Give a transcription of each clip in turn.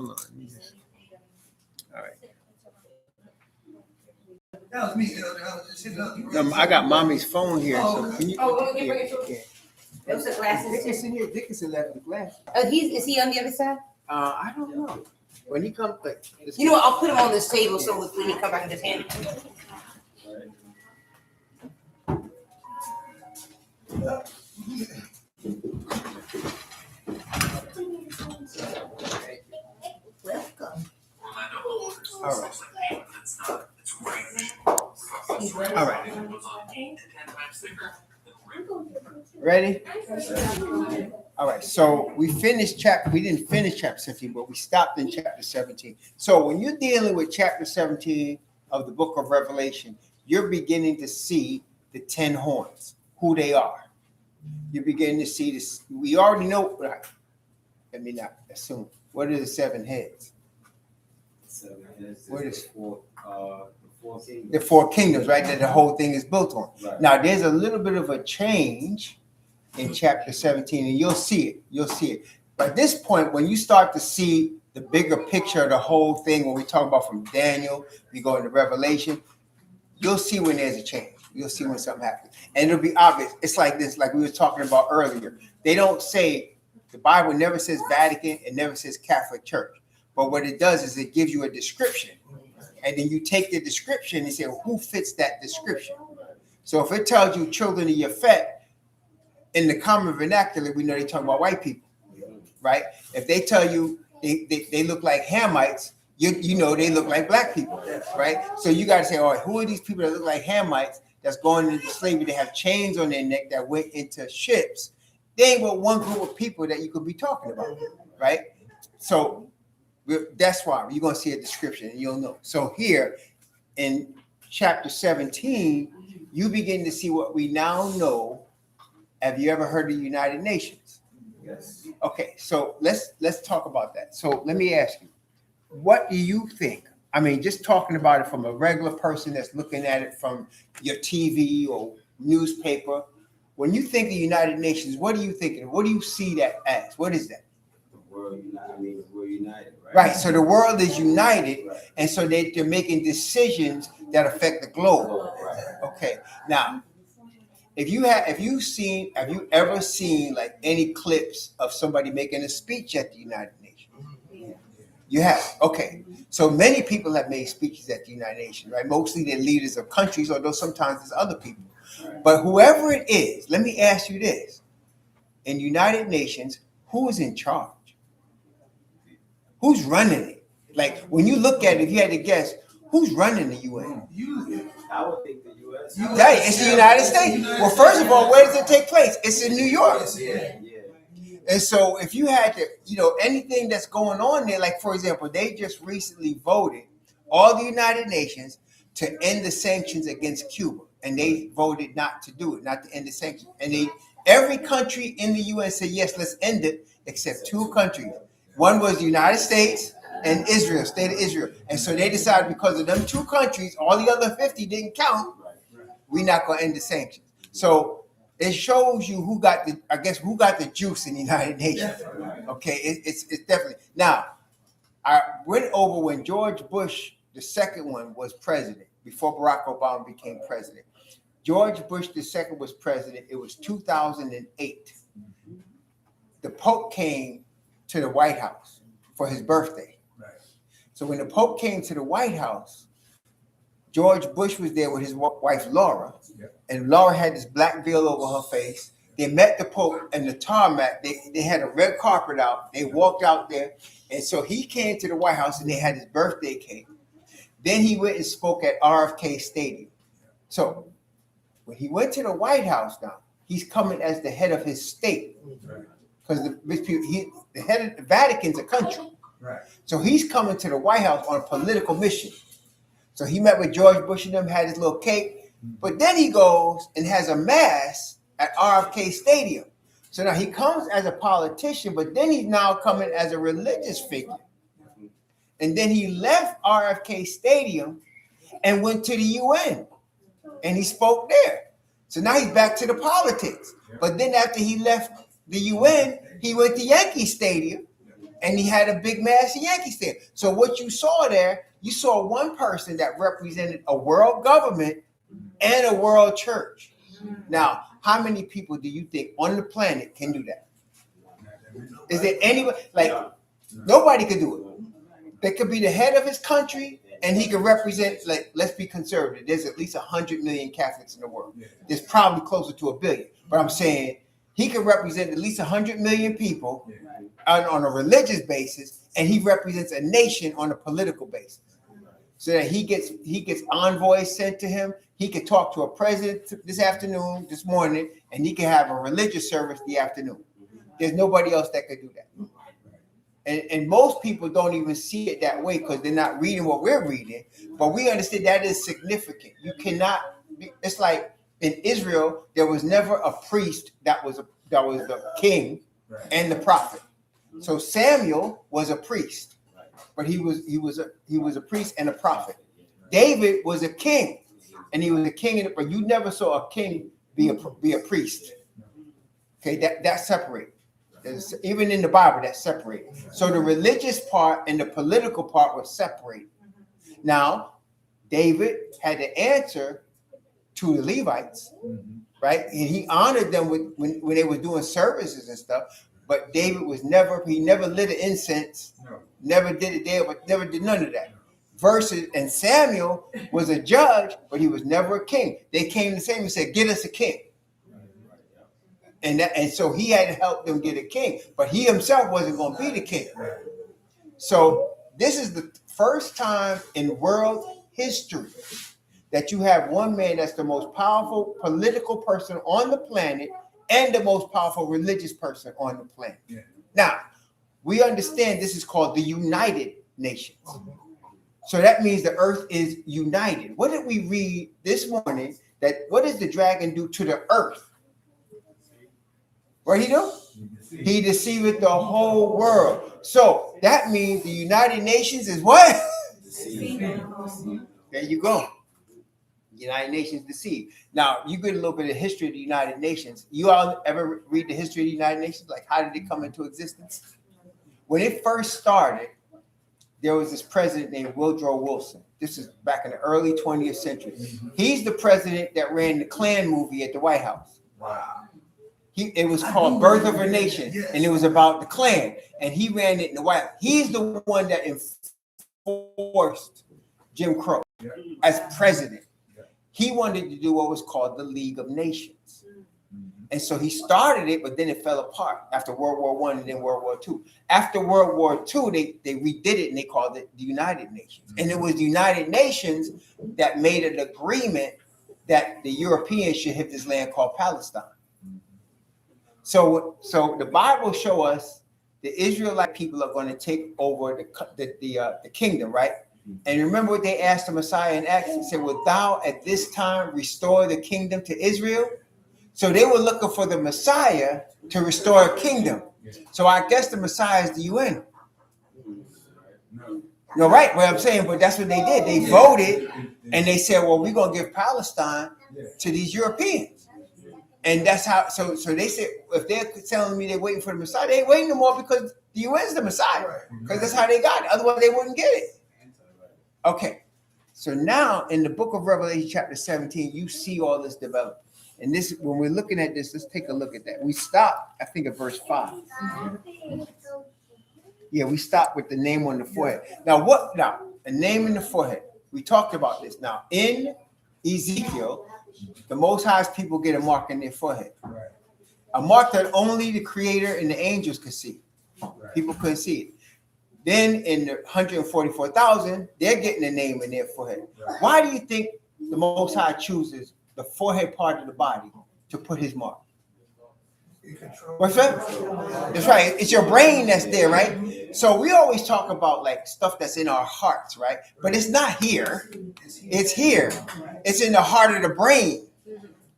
Hold on. All right. That was me. I got mommy's phone here. So can you? Oh, bring it to him. Those are glasses. Dickinson here. Dickinson left the glass. Oh, is he on the other side? I don't know. When he comes, You know what? I'll put him on this table so when he come back and just hand it to me. Welcome. All right. All right. Ready? All right. So we finished chapter. We didn't finish chapter 17, but we stopped in chapter 17. So when you're dealing with chapter 17 of the book of Revelation, you're beginning to see the 10 horns, who they are. You're beginning to see this. We already know. Let me not assume. What are the 7 heads? 7 heads. What is the 4 kingdoms? The 4 kingdoms, right? That the whole thing is built on. Right. Now, there's a little bit of a change in chapter 17, and you'll see it. You'll see it. But at this point, when you start to see the bigger picture of the whole thing, when we talk about from Daniel, we go into Revelation, you'll see when there's a change. You'll see when something happens. And it'll be obvious. It's like this, like we were talking about earlier. They don't say, the Bible never says Vatican, it never says Catholic Church. But what it does is it gives you a description. And then you take the description and say, well, who fits that description? So if it tells you children of Yafet, in the common vernacular, we know they talk about white people, right? If they tell you they look like Hamites, you know they look like black people, right? So you got to say, all right, who are these people that look like Hamites that's going into slavery? They have chains on their neck that went into ships. They ain't but one group of people that you could be talking about, right? So that's why you're going to see a description and you'll know. So here in chapter 17, you begin to see what we now know. Have you ever heard of the United Nations? Yes. Okay, so let's talk about that. So let me ask you, what do you think? I mean, just talking about it from a regular person that's looking at it from your TV or newspaper, when you think of the United Nations, what are you thinking? What do you see that as? What is that? The world united. I mean, we're united, right? Right. So the world is united, Right. and so they're making decisions that affect the globe. Right. Okay. Now, have you ever seen like any clips of somebody making a speech at the United Nations? You have. Okay. So many people have made speeches at the United Nations, right? Mostly they're leaders of countries, although sometimes there's other people. Right. But whoever it is, let me ask you this. In the United Nations, who is in charge? Who's running it? Like when you look at it, if you had to guess, who's running the UN? I would think the U.S. Right, it's the United States. Well, first of all, where does it take place? It's in New York. Yeah. And so if you had to, anything that's going on there, like for example, they just recently voted, all the United Nations, to end the sanctions against Cuba. And they voted not to do it, not to end the sanctions. And every country in the UN said, yes, let's end it, except 2 countries. One was the United States and Israel, state of Israel. And so they decided because of them 2 countries, all the other 50 didn't count, we're not going to end the sanctions. So it shows you who got the juice in the United Nations. Okay, it's definitely. Now, I went over when George Bush, the second one, was president, before Barack Obama became president. George Bush the second was president. It was 2008. The Pope came to the White House for his birthday. Right. So when the Pope came to the White House, George Bush was there with his wife, Laura. Yeah. And Laura had this black veil over her face. They met the Pope in the tarmac. They had a red carpet out. They walked out there. And so he came to the White House and they had his birthday cake. Then he went and spoke at RFK Stadium. So when he went to the White House now, he's coming as the head of his state. Because the head of the Vatican's a country. Right. So he's coming to the White House on a political mission. So he met with George Bush and them, had his little cake. But then he goes and has a mass at RFK Stadium. So now he comes as a politician, but then he's now coming as a religious figure. And then he left RFK Stadium and went to the UN. And he spoke there. So now he's back to the politics. But then after he left the UN, he went to Yankee Stadium and he had a big massive Yankee stand. So what you saw there, you saw one person that represented a world government and a world church. Now, how many people do you think on the planet can do that? Is there anybody? Like, nobody could do it. They could be the head of his country, and he could represent, like, let's be conservative. There's at least 100 million Catholics in the world. There's probably closer to 1 billion. But I'm saying he could represent at least 100 million people on a religious basis, and he represents a nation on a political basis. So that he gets envoys sent to him. He could talk to a president this morning, and he can have a religious service the afternoon. There's nobody else that could do that. And most people don't even see it that way because they're not reading what we're reading. But we understand that is significant. You cannot. It's like in Israel, there was never a priest that was the king and the prophet. So Samuel was a priest, but he was a priest and a prophet. David was a king, and he was a king, but you never saw a king be a priest. Okay, that's separated. Even in the Bible, that's separated. So the religious part and the political part were separated. Now, David had to answer to the Levites, right? And he honored them when they were doing services and stuff. But David never lit an incense, never did it there, but never did none of that. And Samuel was a judge, but he was never a king. They came to Samuel and said, "Get us a king." And so he had to help them get a king, but he himself wasn't going to be the king. So this is the first time in world history that you have one man that's the most powerful political person on the planet and the most powerful religious person on the planet. Now, we understand this is called the United Nations. So that means the earth is united. What did we read this morning? What does the dragon do to the earth? What he do? He deceiveth the whole world. So that means the United Nations is what? There you go. United Nations deceived. Now, you get a little bit of history of the United Nations. You all ever read the history of the United Nations? Like, how did it come into existence? When it first started, there was this president named Woodrow Wilson. This is back in the early 20th century. He's the president that ran the Klan movie at the White House. Wow. It was called Birth of a Nation, and it was about the Klan. And he ran it in the White House. He's the one that enforced Jim Crow as president. He wanted to do what was called the League of Nations. And so he started it, but then it fell apart after World War I and then World War II. After World War II, they redid it and they called it the United Nations. And it was the United Nations that made an agreement that the Europeans should hit this land called Palestine. So the Bible shows us the Israelite people are going to take over the kingdom, right? And remember what they asked the Messiah in Acts? He said, "Will thou at this time restore the kingdom to Israel?" So they were looking for the Messiah to restore a kingdom. So I guess the Messiah is the UN. No, right? What I'm saying, but that's what they did. They voted and they said, "Well, we're going to give Palestine to these Europeans." And that's how, so they said, if they're telling me they're waiting for the Messiah, they ain't waiting no more because the UN's the Messiah. Because that's how they got it. Otherwise, they wouldn't get it. Okay. So now in the book of Revelation, chapter 17, you see all this develop. And this, when we're looking at this, let's take a look at that. We stop, I think, at verse 5. Yeah, we stop with the name on the forehead. Now, a name in the forehead. We talked about this. Now, in Ezekiel, the Most High's people get a mark in their forehead. Right. A mark that only the Creator and the angels could see. Right. People couldn't see it. Then in the 144,000, they're getting a name in their forehead. Right. Why do you think the Most High chooses the forehead part of the body to put his mark? What's that? That's right. It's your brain that's there, right? So we always talk about like stuff that's in our hearts, right? But it's not here. It's here. It's in the heart of the brain.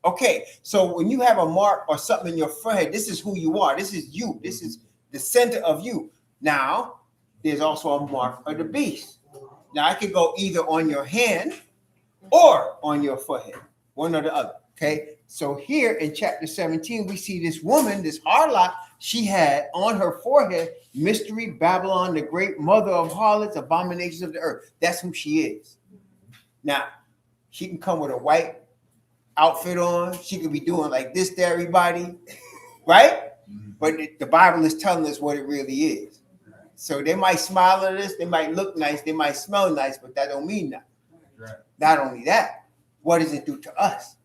Okay. So when you have a mark or something in your forehead, this is who you are. This is you. This is the center of you. Now, there's also a mark of the beast. Now, I could go either on your hand or on your forehead, one or the other. Okay. So here in chapter 17, we see this woman, this harlot, she had on her forehead, mystery Babylon, the great mother of harlots, abominations of the earth. That's who she is. Now, she can come with a white outfit on. She could be doing like this to everybody, right? But the Bible is telling us what it really is. So they might smile at us, they might look nice, they might smell nice, but that don't mean nothing. Not only that, what does it do to us?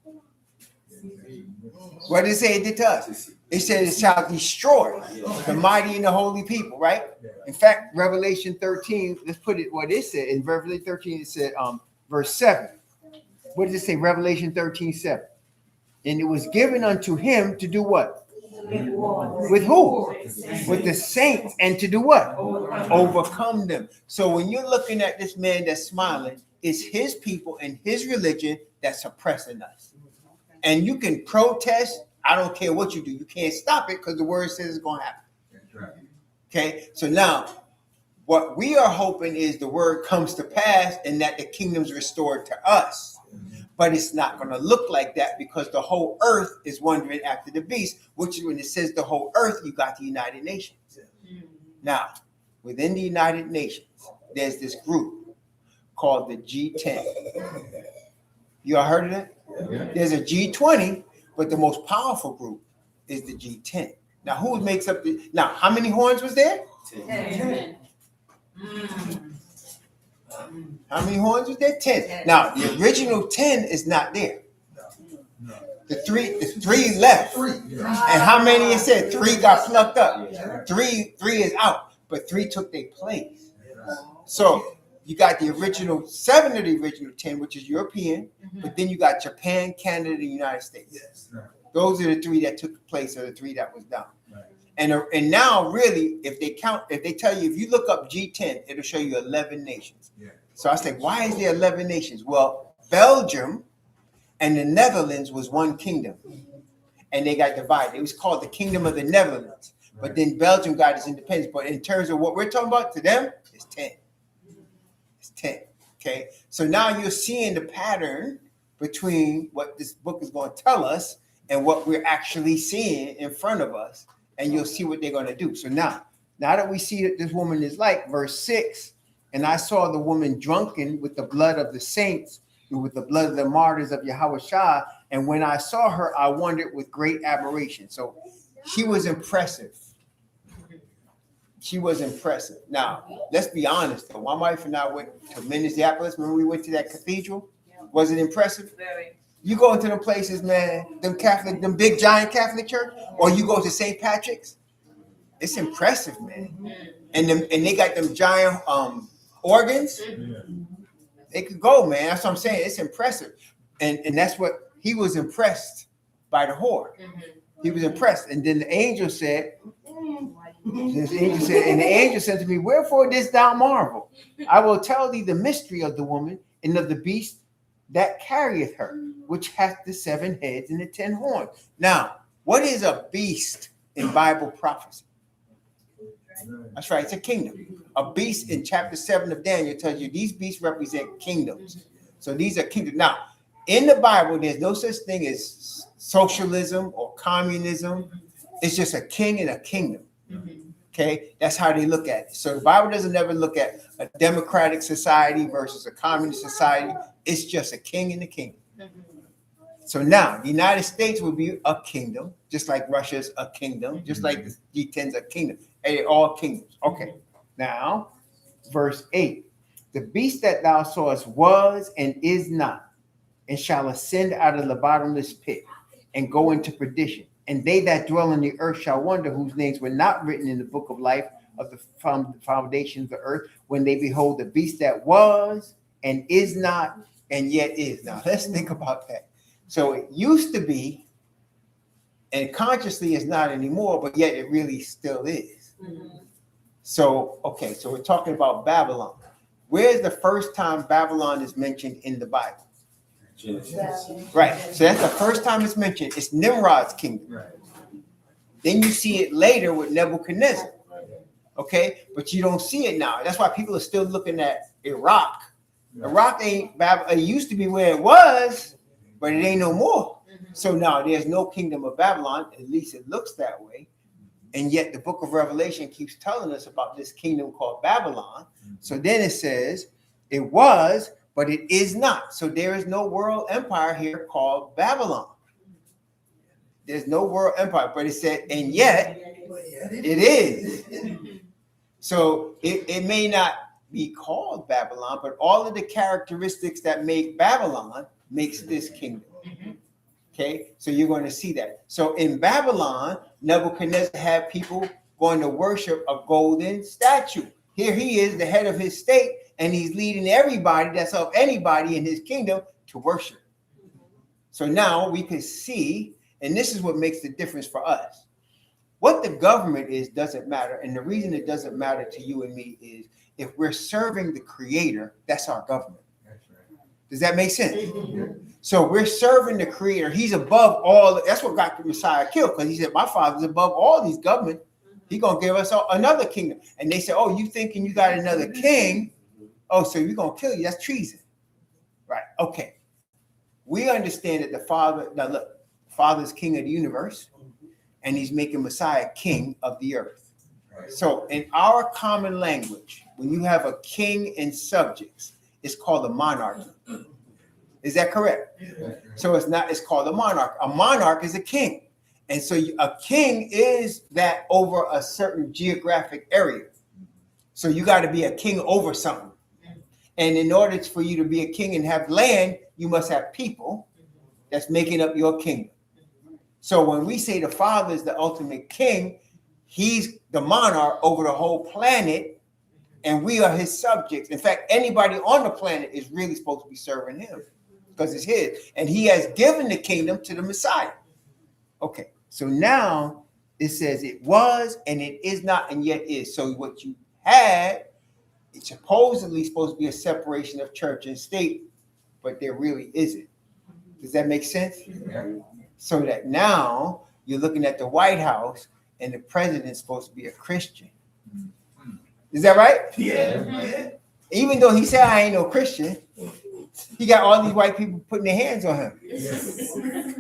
What did it say it did to us? It said it shall destroy the mighty and the holy people, right? In fact, Revelation 13, let's put it what it said. In Revelation 13, it said, verse 7. What does it say? Revelation 13:7. And it was given unto him to do what? With who? With the saints, and to do what? Overcome them. So when you're looking at this man that's smiling, it's his people and his religion that's oppressing us. And you can protest. I don't care what you do. You can't stop it because the word says it's going to happen. Okay. So now what we are hoping is the word comes to pass and that the kingdom's restored to us. But it's not going to look like that because the whole earth is wandering after the beast, which is when it says the whole earth, you got the United Nations. Now, within the United Nations, there's this group called the G10. You all heard of that? There's a G20, but the most powerful group is the G10. Now, who makes up the... Now, how many horns was there? 10. How many horns was there? 10. Now, the original 10 is not there. The three left. And how many it said? 3 got plucked up. Three is out, but 3 took their place. So you got the original 7 of the original 10, which is European, but then you got Japan, Canada, and the United States. Those are the 3 that took the place of the 3 that was down. And now, really, if they tell you, if you look up G10, it'll show you 11 nations. So I was like, why is there 11 nations? Well, Belgium and the Netherlands was one kingdom, and they got divided. It was called the Kingdom of the Netherlands. But then Belgium got its independence. But in terms of what we're talking about, to them, it's 10. It's 10. Okay. So now you're seeing the pattern between what this book is going to tell us and what we're actually seeing in front of us. And you'll see what they're going to do. So now that we see that this woman is like, verse 6, and I saw the woman drunken with the blood of the saints and with the blood of the martyrs of Yahushua. And when I saw her, I wondered with great admiration. So she was impressive. She was impressive. Now, let's be honest, though. My wife and I went to Minneapolis. Remember we went to that cathedral? Was it impressive? Very. You go into them places, man, them big giant Catholic church, or you go to St. Patrick's, it's impressive, man. And they got them giant organs. They could go, man. That's what I'm saying. It's impressive. And that's what he was impressed by the whore. He was impressed. And then the angel said, and the angel said to me, wherefore didst thou marvel? I will tell thee the mystery of the woman and of the beast that carrieth her, which hath the 7 heads and the 10 horns. Now, what is a beast in Bible prophecy? That's right, it's a kingdom. A beast in chapter 7 of Daniel tells you these beasts represent kingdoms. So these are kingdoms. Now, in the Bible, there's no such thing as socialism or communism. It's just a king and a kingdom. Okay, that's how they look at it. So the Bible doesn't ever look at a democratic society versus a communist society. It's just a king and a kingdom. So now the United States will be a kingdom, just like Russia's a kingdom, just like the G10's a kingdom. And they're all kingdoms. Okay, now verse 8. The beast that thou sawest was and is not, and shall ascend out of the bottomless pit and go into perdition. And they that dwell in the earth shall wonder, whose names were not written in the book of life of the foundations of the earth, when they behold the beast that was and is not and yet is. Now let's think about that. So it used to be, and consciously is not anymore, but yet it really still is. So, okay, so we're talking about Babylon. Where's the first time Babylon is mentioned in the Bible? Genesis. Right. So that's the first time it's mentioned. It's Nimrod's kingdom. Right. Then you see it later with Nebuchadnezzar. Okay, but you don't see it now. That's why people are still looking at Iraq. Iraq ain't Babylon. It used to be where it was, but it ain't no more. So now there's no kingdom of Babylon, at least it looks that way. And yet the book of Revelation keeps telling us about this kingdom called Babylon. So then it says, it was, but it is not. So there is no world empire here called Babylon. There's no world empire, but it said, and yet it is. So it may not be called Babylon, but all of the characteristics that make Babylon makes this kingdom. Okay, so you're going to see that. So in Babylon, Nebuchadnezzar had people going to worship a golden statue. Here he is, the head of his state, and he's leading everybody that's of anybody in his kingdom to worship. So now we can see, and this is what makes the difference for us. What the government is doesn't matter. And the reason it doesn't matter to you and me is if we're serving the creator, that's our government. Does that make sense? So we're serving the creator. He's above all. That's what got the Messiah killed, because he said, my father's above all these governments. He's going to give us another kingdom. And they said, oh, you thinking you got another king? Oh, so we're going to kill you. That's treason. Right. Okay. We understand that the Father, now look, the Father is king of the universe, and he's making Messiah king of the earth. Right. So in our common language, when you have a king and subjects, it's called a monarchy. Is that correct? Yeah. So it's called a monarch. A monarch is a king. And so a king is that over a certain geographic area. So you got to be a king over something. And in order for you to be a king and have land, you must have people that's making up your kingdom. So when we say the Father is the ultimate king, he's the monarch over the whole planet, and we are his subjects. In fact, anybody on the planet is really supposed to be serving him because it's his. And he has given the kingdom to the Messiah. Okay, so now it says it was, and it is not, and yet is. So what you had, it's supposedly supposed to be a separation of church and state, but there really isn't. Does that make sense? Yeah. So that now you're looking at the White House and the president's supposed to be a Christian. Is that right? Yeah. Even though he said, I ain't no Christian, he got all these white people putting their hands on him.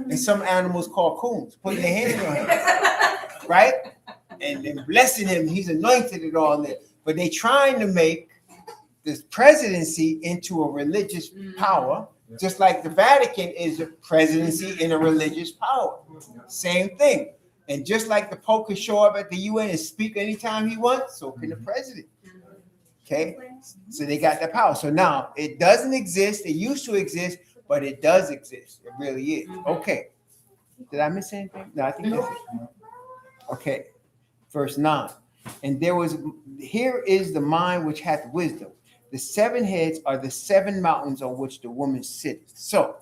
And some animals called coons putting their hands on him. Right? And blessing him. He's anointed and all that. But they trying to make this presidency into a religious power, just like the Vatican is a presidency in a religious power. Same thing. And just like the Pope can show up at the UN and speak anytime he wants, so can the president. Okay? So they got that power. So now it doesn't exist. It used to exist, but it does exist. It really is. Okay. Did I miss anything? No, I think that's it. Okay. Verse 9. And here is the mind which hath wisdom. The 7 heads are the 7 mountains on which the woman sits. So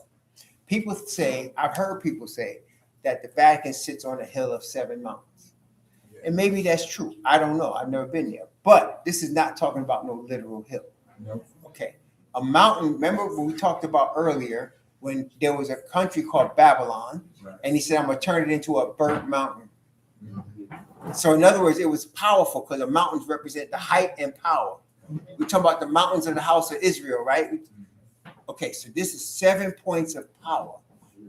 people say, I've heard people say that the Vatican sits on a hill of 7 mountains. And maybe that's true. I don't know. I've never been there. But this is not talking about no literal hill. Nope. Okay. A mountain, remember when we talked about earlier when there was a country called Babylon, right. And he said, I'm going to turn it into a burnt mountain. Mm-hmm. So in other words, it was powerful because the mountains represent the height and power. We're talking about the mountains of the house of Israel, right? Okay, so this is 7 points of power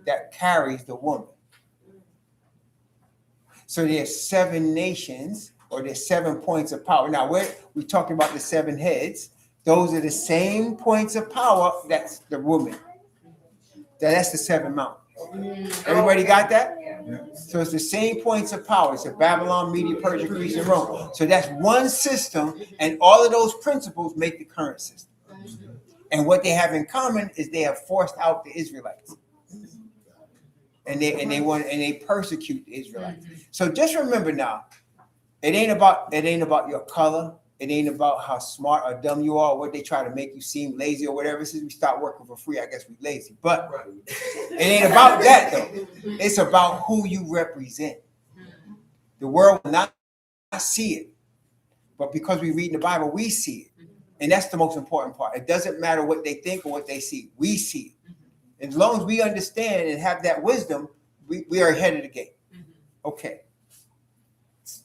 that carries the woman. So there's 7 nations, or there's 7 points of power. Now, we're talking about the 7 heads. Those are the same points of power. That's the woman. That's the 7 mountains. Everybody got that? Yeah. So it's the same points of power. It's a Babylon, Media, Persia, Greece, and Rome. So that's one system, and all of those principles make the current system. And what they have in common is they have forced out the Israelites. And they persecute the Israelites. So just remember now, it ain't about your color. It ain't about how smart or dumb you are, or what they try to make you seem lazy or whatever. Since we start working for free, I guess we lazy. But it ain't about that though. It's about who you represent. The world will not see it, but because we read in the Bible, we see it, and that's the most important part. It doesn't matter what they think or what they see. We see it. As long as we understand and have that wisdom, we are ahead of the game. Okay.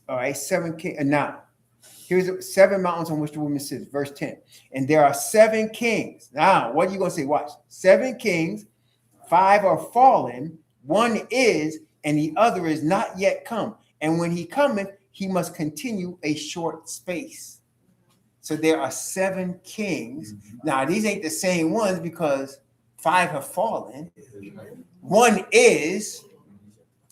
All right. 7 kings. And now, here's 7 mountains on which the woman sits. Verse 10. And there are 7 kings. Now, what are you going to say? Watch. 7 kings 5 are fallen, one is, and the other is not yet come. And when he cometh, he must continue a short space. So there are 7 kings. Now, these ain't the same ones because 5 have fallen. One is,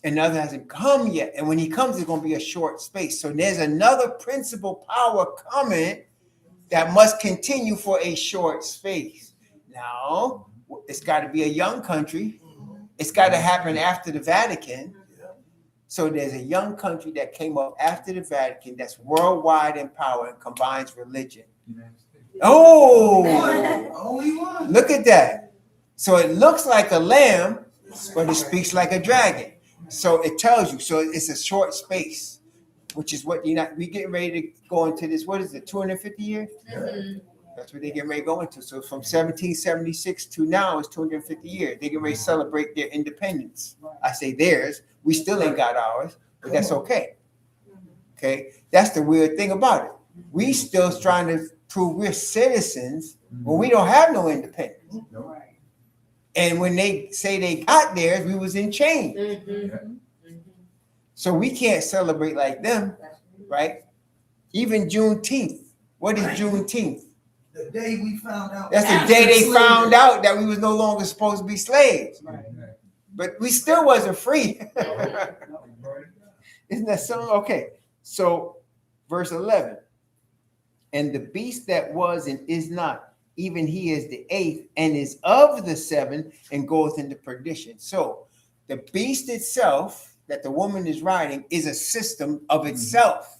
and the other hasn't come yet. And when he comes, it's going to be a short space. So there's another principal power coming that must continue for a short space. Now, it's got to be a young country. It's got to happen after the Vatican. So there's a young country that came up after the Vatican that's worldwide in power and combines religion. Oh, Only one. look at that. So it looks like a lamb, but it speaks like a dragon. So it tells you. So it's a short space, which is what we getting ready to go into this. What is it, 250 years? That's what they get ready to go into. So from 1776 to now is 250 years. They get ready to celebrate their independence. I say theirs. We still ain't got ours, but that's okay. Okay, that's the weird thing about it. We still trying to prove we're citizens when we don't have no independence. And when they say they got theirs, we was in chains. So we can't celebrate like them, right? Even Juneteenth. What is Juneteenth? The day we found out. That's the day they found out that we was no longer supposed to be slaves. But we still wasn't free. Isn't that so? Okay. So verse 11. And the beast that was and is not, even he is the 8th and is of the 7 and goeth into perdition. So the beast itself that the woman is riding is a system of itself.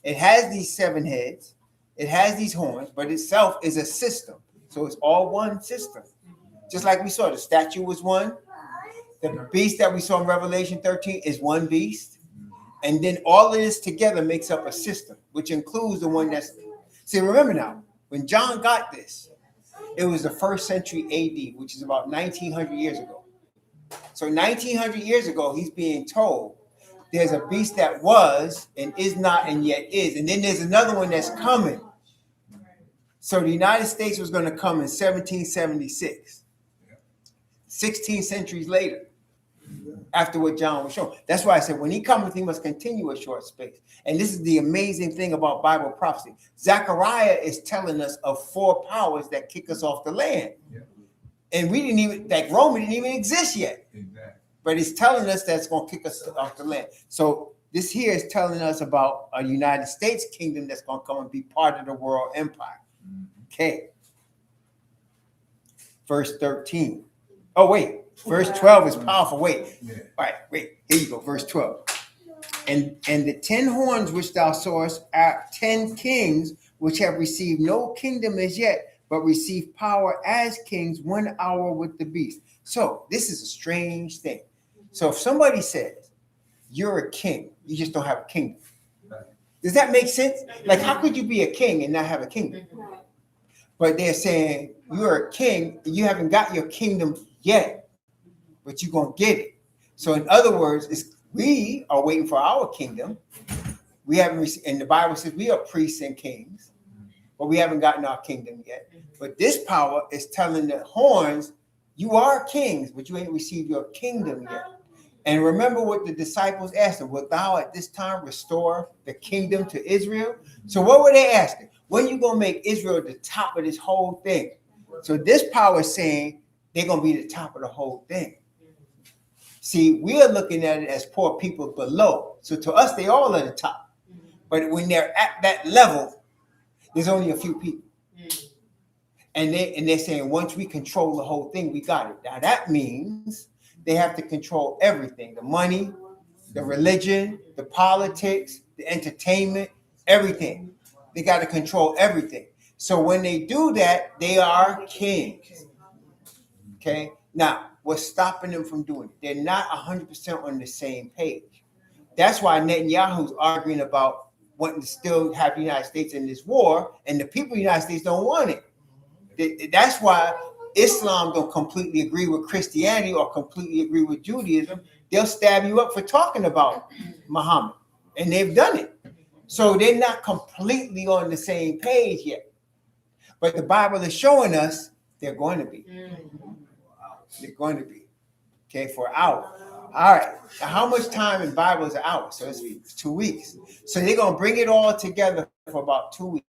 It has these 7 heads. It has these horns, but itself is a system. So it's all one system. Just like we saw, the statue was one. The beast that we saw in Revelation 13 is one beast. And then all of this together makes up a system, which includes the one that's... See, remember now, when John got this, it was the 1st century AD, which is about 1900 years ago. So 1900 years ago, he's being told there's a beast that was and is not and yet is. And then there's another one that's coming. So the United States was going to come in 1776, 16 centuries later, after what John was shown. That's why I said when he cometh, he must continue a short space. And this is the amazing thing about Bible prophecy. Zechariah is telling us of 4 powers that kick us off the land. And we didn't even, like Rome didn't even exist yet. But it's telling us that's going to kick us off the land. So this here is telling us about a United States kingdom that's going to come and be part of the world empire. Okay. Verse 13. Oh, wait. Verse 12 is powerful. Wait. All right, wait. Here you go. Verse 12. And the 10 horns which thou sawest are 10 kings which have received no kingdom as yet, but receive power as kings 1 hour with the beast. So this is a strange thing. So if somebody says you're a king, you just don't have a kingdom. Does that make sense? Like, how could you be a king and not have a kingdom? But they're saying you're a king and you haven't got your kingdom yet, but you're going to get it. So in other words, we are waiting for our kingdom. We haven't received, and the Bible says we are priests and kings, but we haven't gotten our kingdom yet. But this power is telling the horns, you are kings, but you ain't received your kingdom yet. And remember what the disciples asked him, wilt thou at this time restore the kingdom to Israel? So what were they asking? When are you going to make Israel the top of this whole thing? So this power is saying they're going to be the top of the whole thing. See, we are looking at it as poor people below. So to us, they all are the top. But when they're at that level, there's only a few people. And they're saying, once we control the whole thing, we got it. Now that means they have to control everything, the money, the religion, the politics, the entertainment, everything. They got to control everything. So when they do that, they are kings. Okay. Now, what's stopping them from doing it? They're not 100% on the same page. That's why Netanyahu's arguing about wanting to still have the United States in this war, and the people of the United States don't want it. That's why Islam don't completely agree with Christianity or completely agree with Judaism. They'll stab you up for talking about Muhammad, and they've done it. So they're not completely on the same page yet. But the Bible is showing us they're going to be. They're going to be. Okay, for an hour. All right. Now, how much time in Bible is an hour? So it's 2 weeks. So they're going to bring it all together for about 2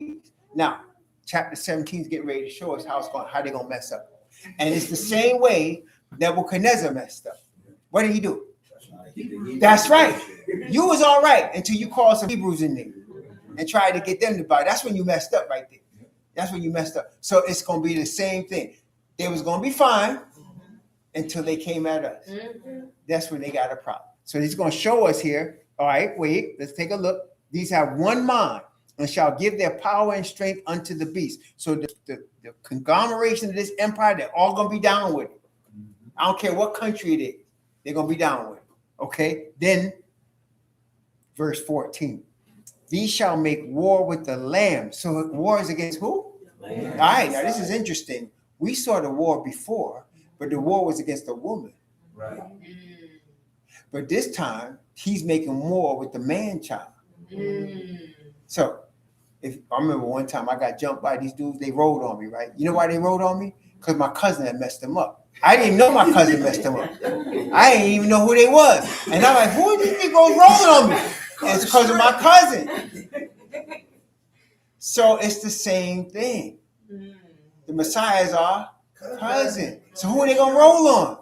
weeks. Now, chapter 17 is getting ready to show us how they're going to mess up. And it's the same way Nebuchadnezzar messed up. What did he do? That's right. You was all right until you called some Hebrews in there and tried to get them to buy. That's when you messed up right there. That's when you messed up. So it's going to be the same thing. They was going to be fine until they came at us. That's when they got a problem. So he's going to show us here. All right, wait, let's take a look. These have one mind and shall give their power and strength unto the beast. So the conglomeration of this empire, they're all going to be down with it. I don't care what country it is. They're going to be down with it. Okay, then verse 14. These shall make war with the Lamb. So war is against who? All right, now this is interesting. We saw the war before, but the war was against a woman. Right. But this time, he's making war with the man-child. So, if I remember one time I got jumped by these dudes, they rolled on me, right? You know why they rolled on me? Because my cousin had messed them up. I didn't know my cousin messed them up. I didn't even know who they was. And I'm like, who are these people rolling on me? And it's because of my cousin. So it's the same thing. The Messiah is our cousin. So who are they going to roll on?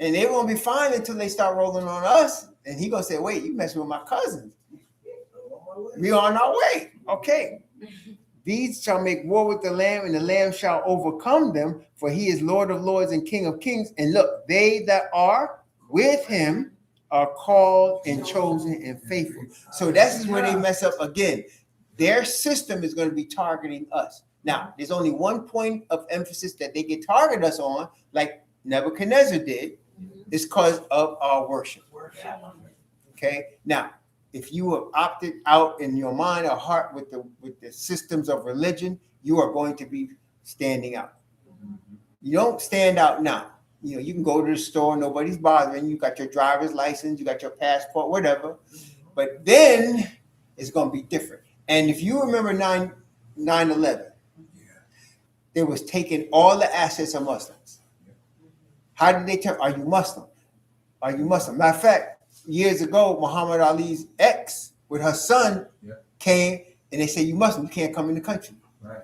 And they won't be fine until they start rolling on us. And he going to say, wait, you messing with my cousins. We are on our way. Okay. These shall make war with the Lamb, and the Lamb shall overcome them, for he is Lord of lords and King of kings. And look, they that are with him are called and chosen and faithful. So that's where they mess up again. Their system is going to be targeting us. Now, there's only one point of emphasis that they can target us on, like Nebuchadnezzar did, is because of our worship. Okay? Now, if you have opted out in your mind or heart with the systems of religion, you are going to be standing out. You don't stand out now. You know, you can go to the store, nobody's bothering you. You got your driver's license, you got your passport, whatever. But then it's going to be different. And if you remember 9/11, they was taking all the assets of Muslims. How did they tell? Are you Muslim? Are you Muslim? Matter of fact, years ago, Muhammad Ali's ex with her son came and they said, you Muslim, you can't come in the country. Right.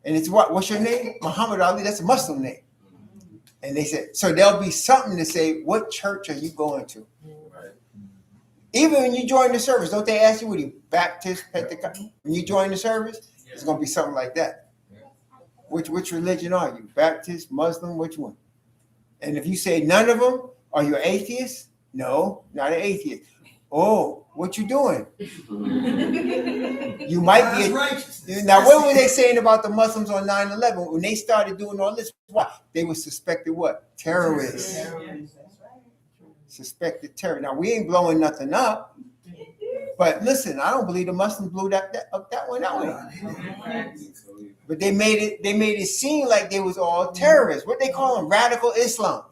And it's what's your name? Muhammad Ali, that's a Muslim name. And they said, so there'll be something to say, what church are you going to? Right. Even when you join the service, don't they ask you, what are you, Baptist, Pentecostal? When you join the service, it's going to be something like that. Which religion are you? Baptist, Muslim, which one? And if you say none of them, are you an atheist? No, not an atheist. Oh, what you doing? You might be. Now, what were they saying about the Muslims on 9/11 when they started doing all this? What they were suspected? What terrorists? Suspected terror. Now we ain't blowing nothing up, but listen, I don't believe the Muslims blew that one out. But they made it seem like they was all terrorists. What they call them? Radical Islam.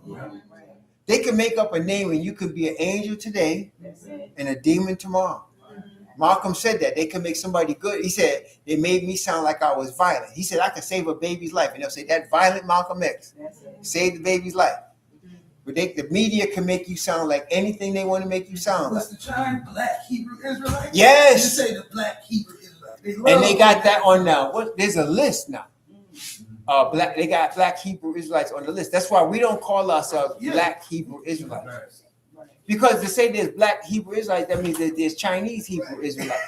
They can make up a name and you could be an angel today and a demon tomorrow. Malcolm said that. They can make somebody good. He said, they made me sound like I was violent. He said, I can save a baby's life. And they'll say, that violent Malcolm X saved the baby's life. But the media can make you sound like anything they want to make you sound like. What's the chime? Black Hebrew Israelites? Yes. You say the Black Hebrew Israelites. And they got that on now. There's a list now. They got Black Hebrew Israelites on the list. That's why we don't call ourselves Black Hebrew Israelites. Because to say there's Black Hebrew Israelites, that means that there's Chinese Hebrew Israelites.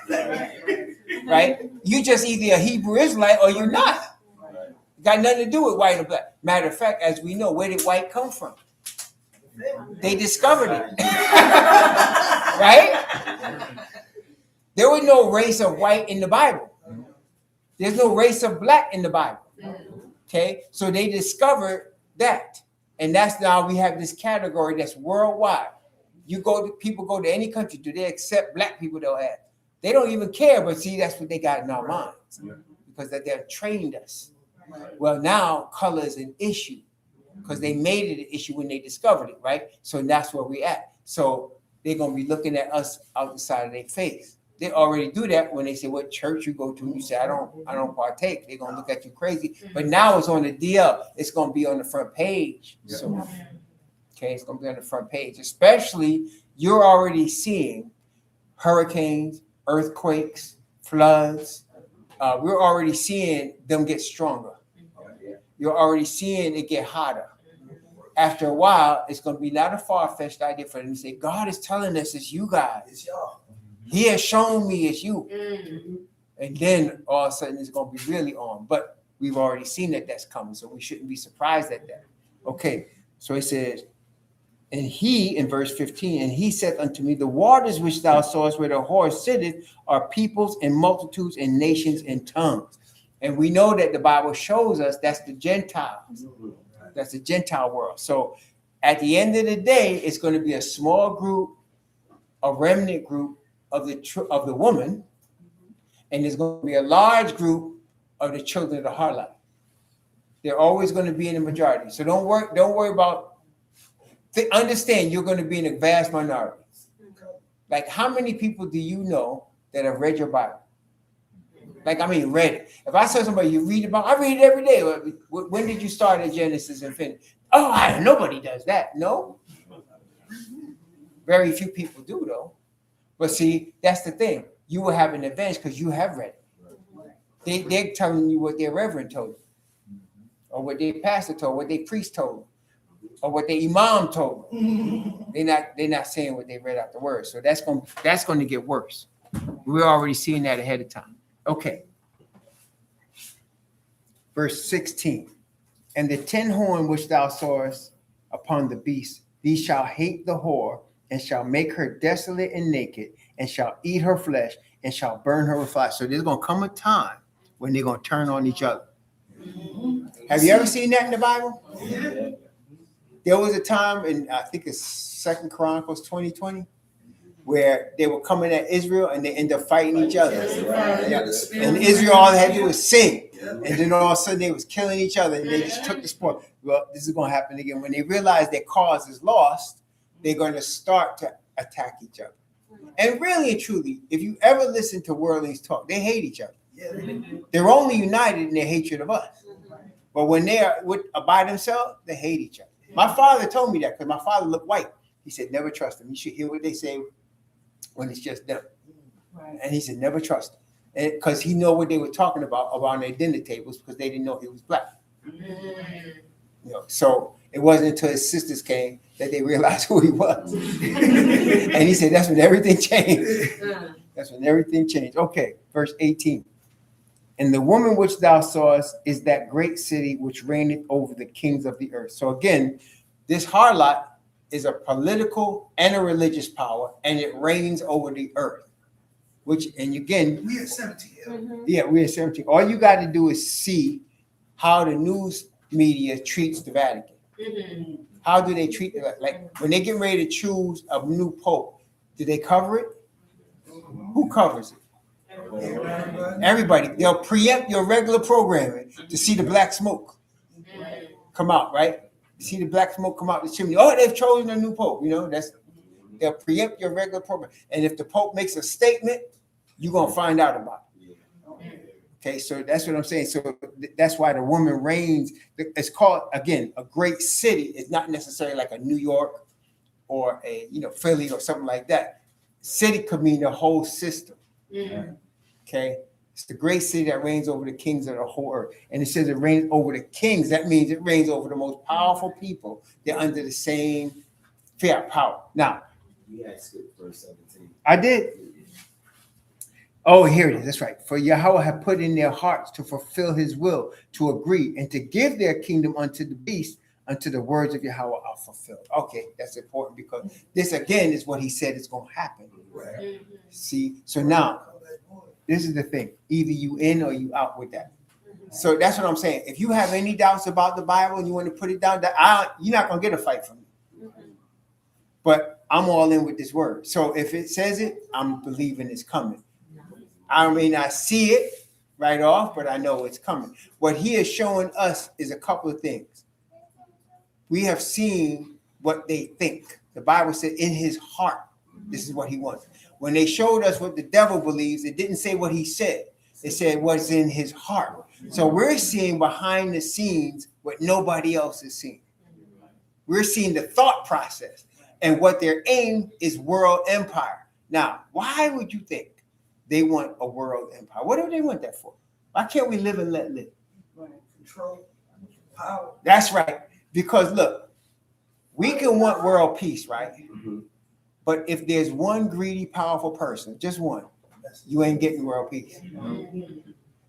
Right? You just either a Hebrew Israelite or you're not. Got nothing to do with white or black. Matter of fact, as we know, where did white come from? They discovered it. Right? There was no race of white in the Bible. There's no race of black in the Bible. Okay, so they discovered that, and that's now we have this category that's worldwide. People go to any country, do they accept black people? They'll ask. They don't even care, but see, that's what they got in our minds because that they've trained us. Well, now color is an issue because they made it an issue when they discovered it, right? So that's where we at. So they're gonna be looking at us out the side of their face. They already do that when they say what church you go to. You say I don't partake. They're gonna look at you crazy. But now it's on the DL. It's gonna be on the front page. So okay, it's gonna be on the front page. Especially you're already seeing hurricanes, earthquakes, floods. We're already seeing them get stronger. You're already seeing it get hotter. After a while, it's going to be not a far-fetched idea for them to say, God is telling us it's you guys. It's y'all. He has shown me it's you. And then all of a sudden it's going to be really on. But we've already seen that that's coming, so we shouldn't be surprised at that. Okay, so it says, and he, in verse 15, and he said unto me, the waters which thou sawest where the horse sitteth are peoples and multitudes and nations and tongues. And we know that the Bible shows us that's the Gentiles. That's the Gentile world. So at the end of the day, it's going to be a small group, a remnant group of the woman, and there's going to be a large group of the children of the harlot. They're always going to be in the majority. So don't worry about. Understand you're going to be in a vast minority. Like how many people do you know that have read your Bible? Like, I mean, read it. If I tell somebody you read the Bible, I read it every day. When did you start at Genesis and finish? Oh, nobody does that. No. Very few people do, though. But see, that's the thing. You will have an advantage because you have read it. They're telling you what their reverend told you, or what their pastor told, what their priest told, or what their imam told them. They're not saying what they read out the word. So that's going to get worse. We're already seeing that ahead of time. Okay. Verse 16. And the 10 horn which thou sawest upon the beast, these shall hate the whore, and shall make her desolate and naked, and shall eat her flesh, and shall burn her with fire. So there's going to come a time when they're going to turn on each other. Have you ever seen that in the Bible? Yeah. There was a time in, I think it's 2 Chronicles 20:20, where they were coming at Israel and they end up fighting each other. Yeah. And Israel, all they had to do was sing. And then all of a sudden they was killing each other and they just took the spoil. Well, this is going to happen again. When they realize their cause is lost, they're going to start to attack each other. And really and truly, if you ever listen to worldlings talk, they hate each other. They're only united in their hatred of us. But when they are by themselves, they hate each other. My father told me that because my father looked white. He said, never trust them. You should hear what they say when it's just them. Right. And he said, never trust them. Because he know what they were talking about around their dinner tables because they didn't know he was black. You know, so it wasn't until his sisters came that they realized who he was. And he said, that's when everything changed. That's when everything changed. Okay, verse 18. And the woman which thou sawest is that great city which reigneth over the kings of the earth. So again, this harlot is a political and a religious power, and it reigns over the earth. Which, and again, We at 17. yeah, we're at 17. All you got to do is see how the news media treats the Vatican. How do they treat it? Like when they get ready to choose a new pope, do they cover it? Who covers it? Everybody. They'll preempt your regular programming to see the black smoke come out, right? See the black smoke come out the chimney. Oh, they've chosen a new pope. You know, they'll preempt your regular program. And if the pope makes a statement, you're gonna find out about it. Okay, so that's what I'm saying. So that's why the woman reigns. It's called, again, a great city. It's not necessarily like a New York or a Philly or something like that. City could mean the whole system. Okay, it's the great city that reigns over the kings of the whole earth. And it says it reigns over the kings. That means it reigns over the most powerful people. They're under the same fair power. Now, We had skipped verse 17. I did. Oh, here it is. That's right. For Yahweh had put in their hearts to fulfill his will, to agree, and to give their kingdom unto the beast, unto the words of Yahweh are fulfilled. Okay, that's important because this again is what he said is going to happen. Right. See, so now this is the thing. Either you in or you out with that. So that's what I'm saying. If you have any doubts about the Bible and you want to put it down, you're not going to get a fight from me. But I'm all in with this word. So if it says it, I'm believing it's coming. I may not see it right off, but I know it's coming. What he is showing us is a couple of things. We have seen what they think. The Bible said in his heart, this is what he wants. when they showed us what the devil believes, it didn't say what he said. It said what's in his heart. So we're seeing behind the scenes what nobody else is seeing. We're seeing the thought process, and what their aim is world empire. Now, why would you think they want a world empire? What do they want that for? Why can't we live and let live? Control, power. That's right. Because look, we can want world peace, right? Mm-hmm. But if there's one greedy, powerful person, just one, you ain't getting world peace.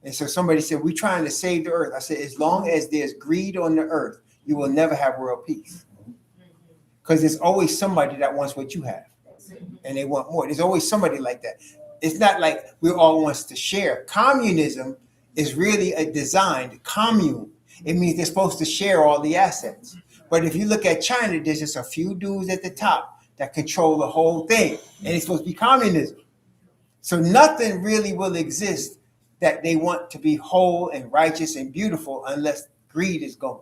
And so somebody said, we're trying to save the earth. I said, as long as there's greed on the earth, you will never have world peace. Because there's always somebody that wants what you have. And they want more. There's always somebody like that. It's not like we all wants to share. Communism is really a designed commune. It means they're supposed to share all the assets. But if you look at China, there's just a few dudes at the top that control the whole thing. And it's supposed to be communism. So nothing really will exist that they want to be whole and righteous and beautiful unless greed is gone.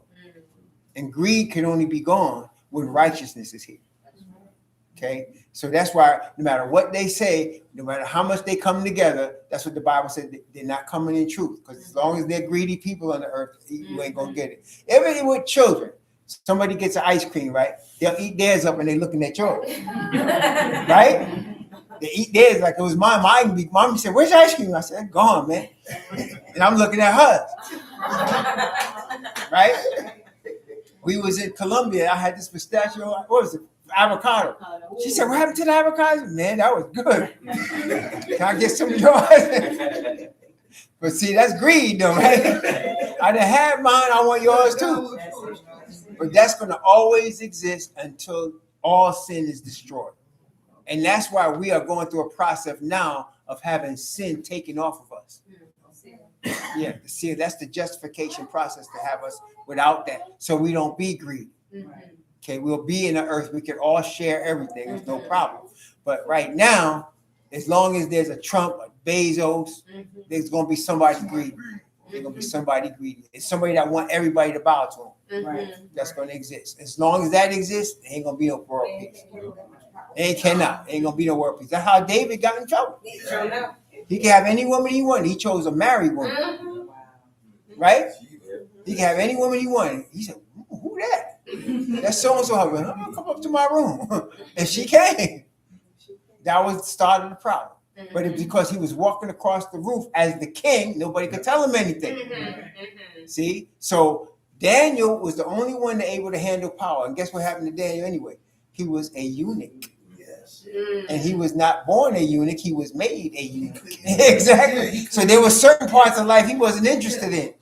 And greed can only be gone when righteousness is here. Okay? So that's why no matter what they say, no matter how much they come together, that's what the Bible said, they're not coming in truth. Because as long as they're greedy people on the earth, you ain't going to get it. Everything with children, somebody gets an ice cream, right? They'll eat theirs up and they're looking at yours. Right? They eat theirs like it was mine. Mom said, where's your ice cream? I said, gone, man. And I'm looking at hers. Right? We was in Colombia. I had this pistachio, what was it? Avocado. She said, what happened to the avocado? Man, that was good. Can I get some of yours? But see, that's greed though, right? I done had mine, I want yours too. But that's going to always exist until all sin is destroyed. And that's why we are going through a process now of having sin taken off of us. Yeah, see, that's the justification process to have us without that. So we don't be greedy. Okay, we'll be in the earth. We can all share everything. There's no problem. But right now, as long as there's a Trump, a Bezos, there's going to be somebody greedy. There's going to be somebody greedy. It's somebody that want everybody to bow to him. Right. That's going to exist. As long as that exists, there ain't going to be no world peace. Ain't going to be no world peace. That's how David got in trouble. He can have any woman he wanted. He chose a married woman. Right? He can have any woman he wanted. He said, who that? That's so-and-so husband. Oh, come up to my room. And she came. That was the start of the problem. But it's because he was walking across the roof as the king, nobody could tell him anything. See? So Daniel was the only one able to handle power. And guess what happened to Daniel anyway? He was a eunuch. And he was not born a eunuch, he was made a eunuch. Exactly. So there were certain parts of life he wasn't interested in.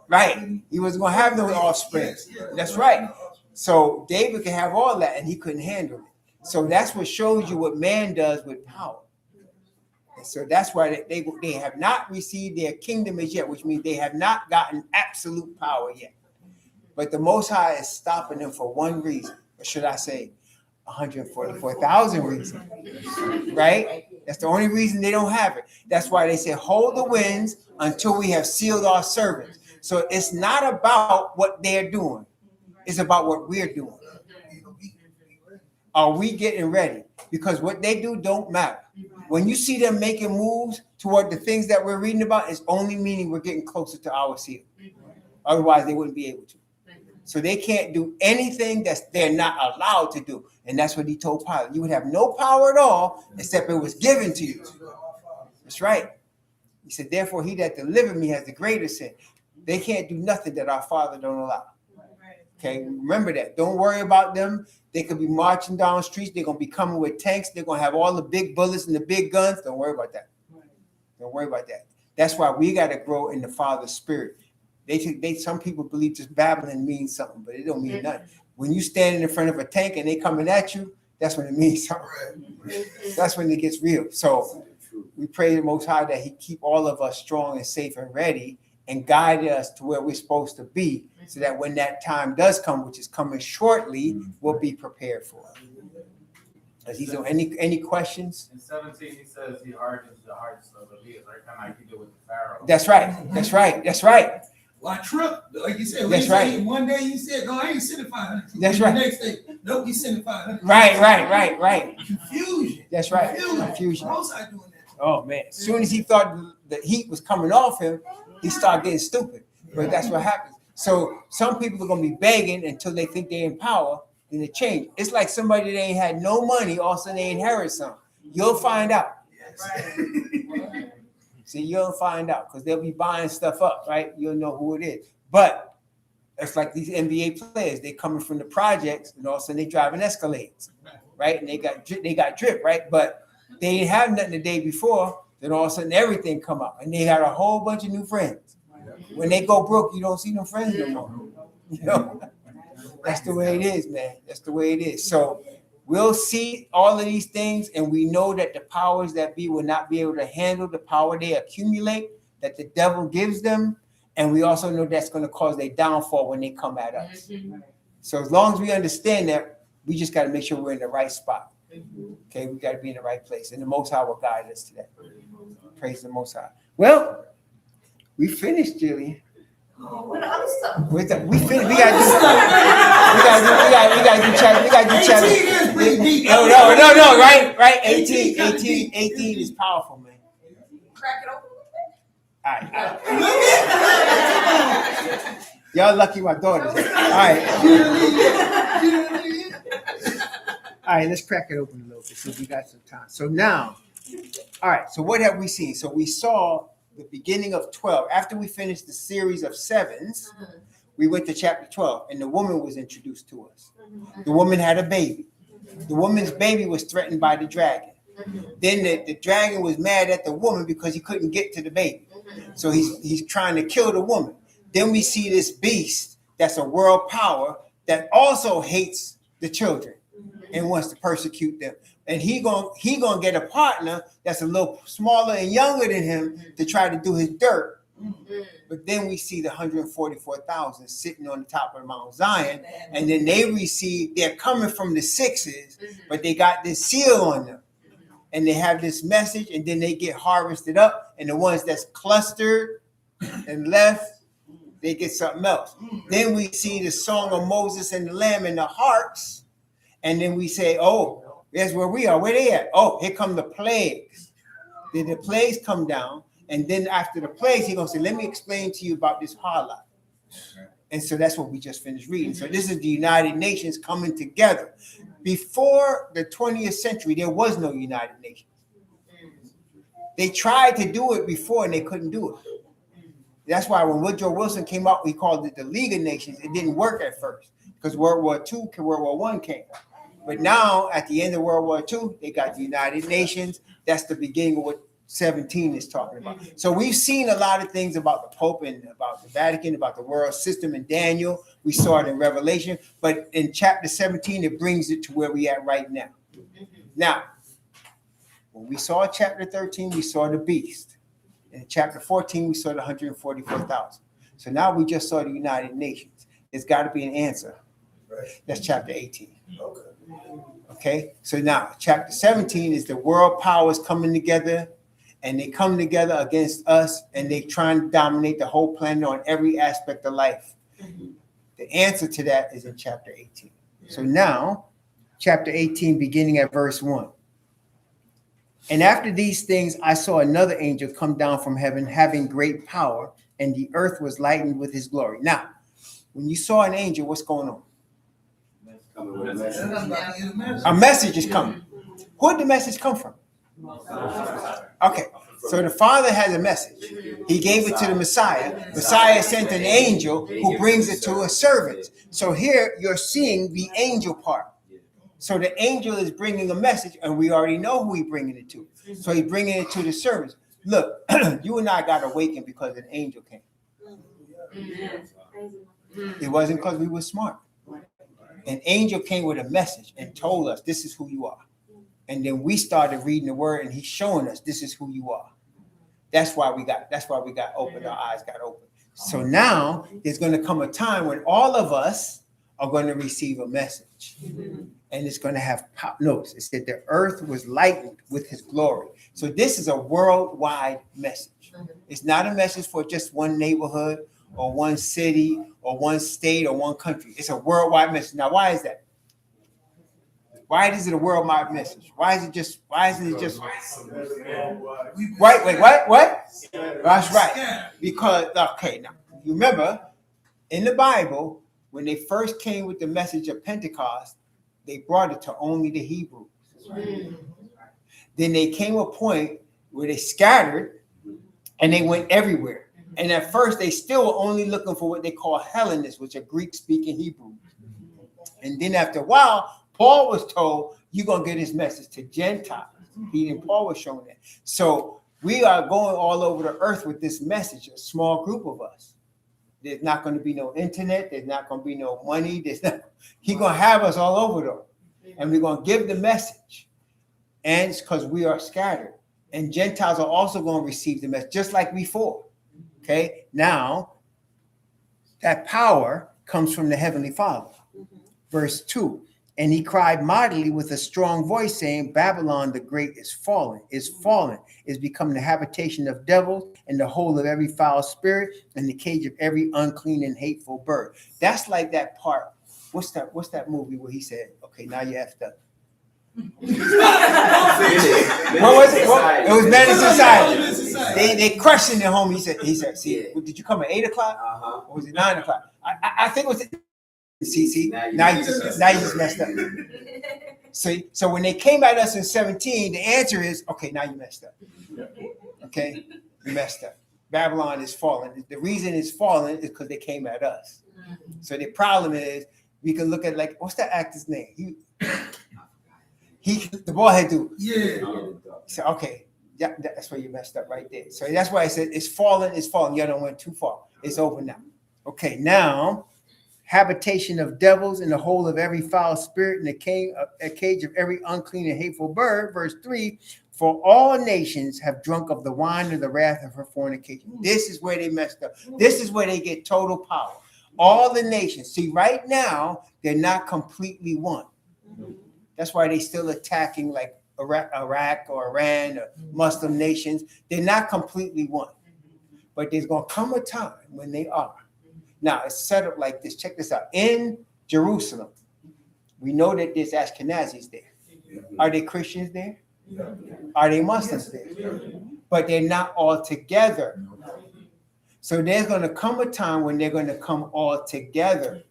Right. He wasn't going to have no offspring. That's right. So David could have all that and he couldn't handle it. So that's what shows you what man does with power. And so that's why they have not received their kingdom as yet, which means they have not gotten absolute power yet. But the Most High is stopping them for one reason. Or should I say 144,000 reasons. Right? That's the only reason they don't have it. That's why they say, hold the winds until we have sealed our servants. So it's not about what they're doing. It's about what we're doing. Are we getting ready? Because what they do don't matter. When you see them making moves toward the things that we're reading about, it's only meaning we're getting closer to our seal. Otherwise, they wouldn't be able to. So they can't do anything that they're not allowed to do. And that's what he told Pilate. You would have no power at all except it was given to you. That's right. He said, therefore, he that delivered me has the greater sin. They can't do nothing that our Father don't allow. Okay, remember that. Don't worry about them. They could be marching down streets. They're going to be coming with tanks. They're going to have all the big bullets and the big guns. Don't worry about that. Don't worry about that. That's why we got to grow in the Father's spirit. Some people believe just babbling means something, but it don't mean nothing. When you standing in front of a tank and they coming at you, that's when it means something. That's when it gets real. So we pray the Most High that he keep all of us strong and safe and ready and guide us to where we're supposed to be so that when that time does come, which is coming shortly, we'll be prepared for it. Any questions? In 17, he says he hardens the hearts of the leaders, right? Kind of like he did with the Pharaoh. That's right. Well, Trump, like you said, That's right. One day he said, "No, I ain't sending 500." That's right. The next day, nope, he's sending 500. Right. Confusion. That's right. Confusion. Most are doing that. Oh man! As soon as he thought the heat was coming off him, he started getting stupid. But that's what happens. So some people are gonna be begging until they think they're in power, then they change. It's like somebody that ain't had no money, all of a sudden they inherit something. You'll find out. Yes. See, you'll find out because they'll be buying stuff up, right? You'll know who it is. But it's like these NBA players, they coming from the projects, and all of a sudden they driving Escalades, right? And they got drip, right? But they didn't have nothing the day before. Then all of a sudden everything come up, and they got a whole bunch of new friends. When they go broke, you don't see them friends no more. You know, that's the way it is, man. That's the way it is. So we'll see all of these things, and we know that the powers that be will not be able to handle the power they accumulate, that the devil gives them. And we also know that's going to cause their downfall when they come at us. So as long as we understand that, we just got to make sure we're in the right spot. Okay, we got to be in the right place. And the Most High will guide us to that. Praise the Most High. Well, we finished, Jillian. What other stuff? We finished. We gotta do chapter. 18 is pretty deep. No, right. 18 is powerful, man. Crack it open. All right. Y'all lucky my daughters. All right, let's crack it open a little bit so we got some time. So now, all right, so what have we seen? So we saw the beginning of 12. After we finished the series of sevens, we went to chapter 12, and the woman was introduced to us. The woman had a baby. The woman's baby was threatened by the dragon. Then the dragon was mad at the woman because he couldn't get to the baby. So he's trying to kill the woman. Then we see this beast that's a world power that also hates the children and wants to persecute them. And he gonna get a partner that's a little smaller and younger than him to try to do his dirt. But then we see the 144,000 sitting on the top of Mount Zion, and then they're coming from the sixes, but they got this seal on them. And they have this message, and then they get harvested up, and the ones that's clustered and left, they get something else. Then we see the song of Moses and the Lamb and the harps, and then we say, oh, that's where we are. Where they at? Oh, here come the plagues. Then the plagues come down, and then after the plagues, he's going to say, let me explain to you about this harlot. And so that's what we just finished reading. So this is the United Nations coming together. Before the 20th century, there was no United Nations. They tried to do it before and they couldn't do it. That's why when Woodrow Wilson came out, we called it the League of Nations. It didn't work at first because World War II, World War I came. But now, at the end of World War II, they got the United Nations. That's the beginning of what 17 is talking about. So we've seen a lot of things about the Pope and about the Vatican, about the world system in Daniel. We saw it in Revelation, but in chapter 17, it brings it to where we at right now. Now, when we saw chapter 13, we saw the beast. In chapter 14, we saw the 144,000. So now we just saw the United Nations. There's got to be an answer. That's chapter 18. Okay, so now chapter 17 is the world powers coming together. And they come together against us, and they try and dominate the whole planet on every aspect of life. The answer to that is in chapter 18. So now, chapter 18, beginning at verse 1. And after these things, I saw another angel come down from heaven, having great power, and the earth was lightened with his glory. Now, when you saw an angel, what's going on? A message is coming. Who did the message come from? Okay, so the Father has a message. He gave it to the Messiah. Messiah sent an angel who brings it to a servant. So here you're seeing the angel part. So the angel is bringing a message, and we already know who he's bringing it to. So he's bringing it to the servants. Look, you and I got awakened because an angel came. It wasn't because we were smart. An angel came with a message and told us, this is who you are. And then we started reading the word, and he's showing us this is who you are. That's why we got open, our eyes got open. So now there's going to come a time when all of us are going to receive a message. And it's going to have notes. It said the earth was lightened with his glory. So this is a worldwide message. It's not a message for just one neighborhood or one city or one state or one country. It's a worldwide message. Now, why is that? Why is it a worldwide message? Why isn't it just Wait, what? That's right. Because, okay, now, you remember, in the Bible, when they first came with the message of Pentecost, they brought it to only the Hebrews. Then they came a point where they scattered and they went everywhere. And at first, they still were only looking for what they call Hellenists, which are Greek-speaking Hebrews. And then after a while, Paul was told, you're going to get his message to Gentiles. Paul was showing that. So we are going all over the earth with this message, a small group of us. There's not going to be no internet. There's not going to be no money. He's going to have us all over though. And we're going to give the message. And it's because we are scattered. And Gentiles are also going to receive the message, just like before. Okay? Now, that power comes from the Heavenly Father. Verse 2. And he cried mightily with a strong voice, saying, Babylon the great is fallen, is become the habitation of devils, and the hole of every foul spirit, and the cage of every unclean and hateful bird. That's like that part. What's that movie where he said, okay, now you effed up? What was it? It was Man in Society. They questioned the homie. He said, see, did you come at 8 o'clock? Or was it 9 o'clock? I think it was. See, now you just messed up. So when they came at us in 17, the answer is, okay, now you messed up. Okay, you messed up. Babylon is fallen. The reason it's fallen is because they came at us. So the problem is, we can look at like, what's that actor's name? The boy had to. Yeah. So okay, that's where you messed up right there. So that's why I said it's fallen. You don't went too far. It's over now. Okay, now. Habitation of devils in the hole of every foul spirit and a cage of every unclean and hateful bird. Verse 3, for all nations have drunk of the wine of the wrath of her fornication. This is where they messed up. This is where they get total power. All the nations. See, right now, they're not completely one. That's why they're still attacking like Iraq or Iran or Muslim nations. They're not completely one. But there's going to come a time when they are. Now, it's set up like this. Check this out. In Jerusalem, we know that there's Ashkenazis there. Are they Christians there? Are they Muslims there? But they're not all together. So there's going to come a time when they're going to come all together.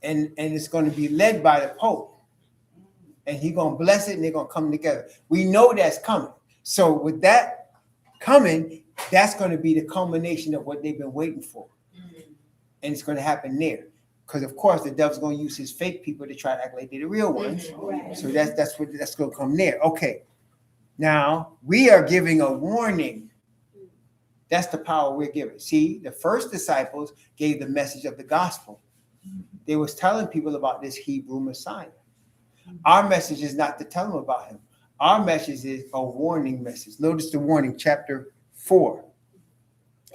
And it's going to be led by the Pope. And he's going to bless it and they're going to come together. We know that's coming. So with that coming, that's going to be the culmination of what they've been waiting for. And it's going to happen there. Because, of course, the devil's going to use his fake people to try to act like they're the real ones. So that's going to come there. Okay. Now, we are giving a warning. That's the power we're giving. See, the first disciples gave the message of the gospel. They was telling people about this Hebrew Messiah. Our message is not to tell them about him. Our message is a warning message. Notice the warning, chapter 4.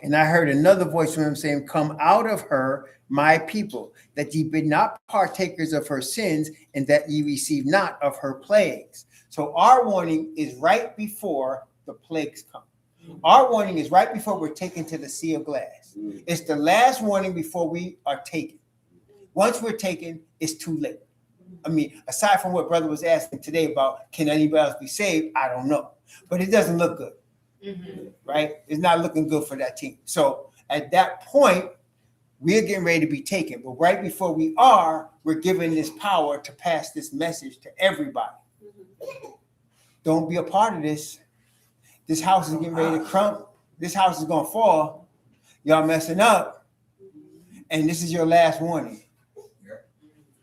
And I heard another voice from him saying, come out of her, my people, that ye be not partakers of her sins, and that ye receive not of her plagues. So our warning is right before the plagues come. Our warning is right before we're taken to the sea of glass. It's the last warning before we are taken. Once we're taken, it's too late. I mean, aside from what brother was asking today about can anybody else be saved, I don't know. But it doesn't look good. Right? It's not looking good for that team. So at that point, we're getting ready to be taken. But right before we are, we're given this power to pass this message to everybody. Don't be a part of this. This house is getting ready to crumble. This house is going to fall. Y'all messing up. And this is your last warning.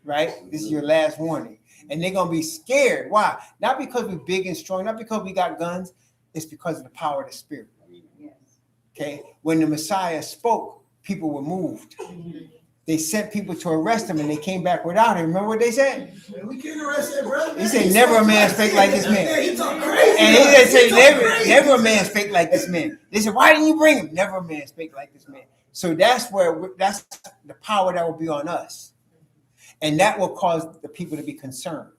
Right? This is your last warning. And they're going to be scared. Why? Not because we're big and strong, not because we got guns. It's because of the power of the Spirit. Okay? When the Messiah spoke, people were moved. They sent people to arrest him and they came back without him. Remember what they said? We can't arrest that brother. He said, never a man spake like this man. He talk crazy. And he said, never a man spake like this man. They said, why didn't you bring him? Never a man spake like this man. So that's the power that will be on us. And that will cause the people to be concerned.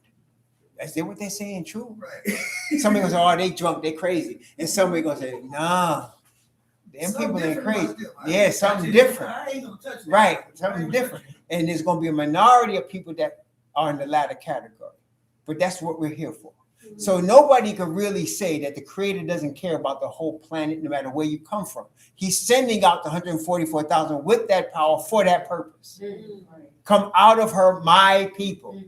Is that what they're saying true? Right. Somebody goes, oh, they drunk, they crazy. And somebody goes, say, nah, Them people ain't different crazy. about them. I Yeah, ain't something touching it. different. I ain't gonna touch it. Right, something different. And there's going to be a minority of people that are in the latter category. But that's what we're here for. So nobody can really say that the Creator doesn't care about the whole planet, no matter where you come from. He's sending out the 144,000 with that power for that purpose. Come out of her, my people.